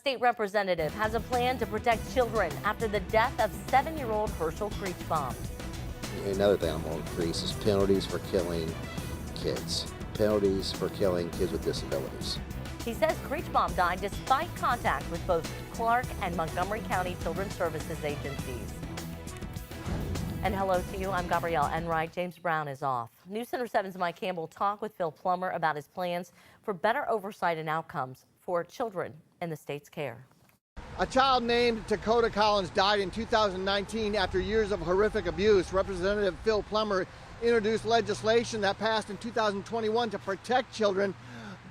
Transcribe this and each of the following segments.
State representative has a plan to protect children after the death of 7-year-old Hershall Creachbaum. Another thing I'm going to increase is penalties for killing kids. Penalties for killing kids with disabilities. He says Creachbaum died despite contact with both Clark and Montgomery County Children's Services agencies. And hello to you, I'm Gabrielle Enright. James Brown is off. News Center 7's Mike Campbell talked with Phil Plummer about his plans for better oversight and outcomes for children in the state's care. A child named Dakota Collins died in 2019 after years of horrific abuse. Representative Phil Plummer introduced legislation that passed in 2021 to protect children.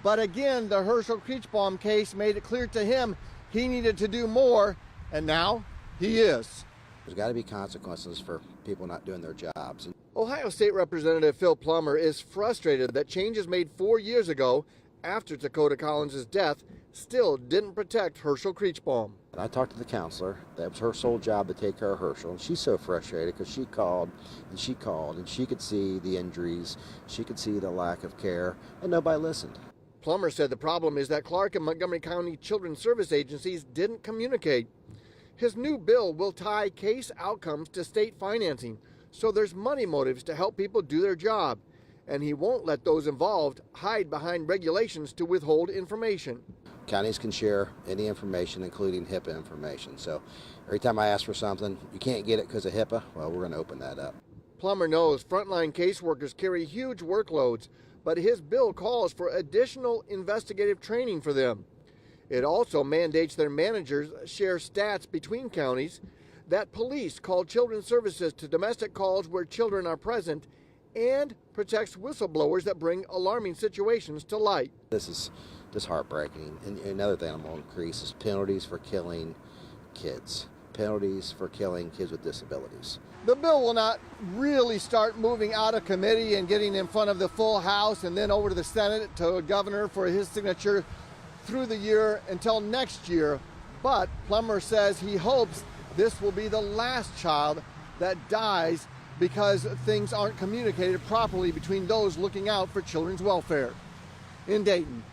But again, the Hershall Creachbaum case made it clear to him he needed to do more, and now he is. There's got to be consequences for people not doing their jobs. Ohio State Representative Phil Plummer is frustrated that changes made 4 years ago after Dakota Collins' death still didn't protect Hershall Creachbaum. I talked to the counselor. That was her sole job to take care of Hershall. And she's so frustrated because she called and she called and she could see the injuries. She could see the lack of care, and nobody listened. Plummer said the problem is that Clark and Montgomery County Children's Service agencies didn't communicate. His new bill will tie case outcomes to state financing, so there's money motives to help people do their job. And he won't let those involved hide behind regulations to withhold information. Counties can share any information, including HIPAA information. So every time I ask for something, you can't get it because of HIPAA, well, we're going to open that up. Plummer knows frontline caseworkers carry huge workloads, but his bill calls for additional investigative training for them. It also mandates their managers share stats between counties, that police call children's services to domestic calls where children are present, and protects whistleblowers that bring alarming situations to light. This is just heartbreaking. And another thing I'm going to increase is penalties for killing kids. Penalties for killing kids with disabilities. The bill will not really start moving out of committee and getting in front of the full House and then over to the Senate to a governor for his signature through the year until next year. But Plummer says he hopes this will be the last child that dies because things aren't communicated properly between those looking out for children's welfare. In Dayton,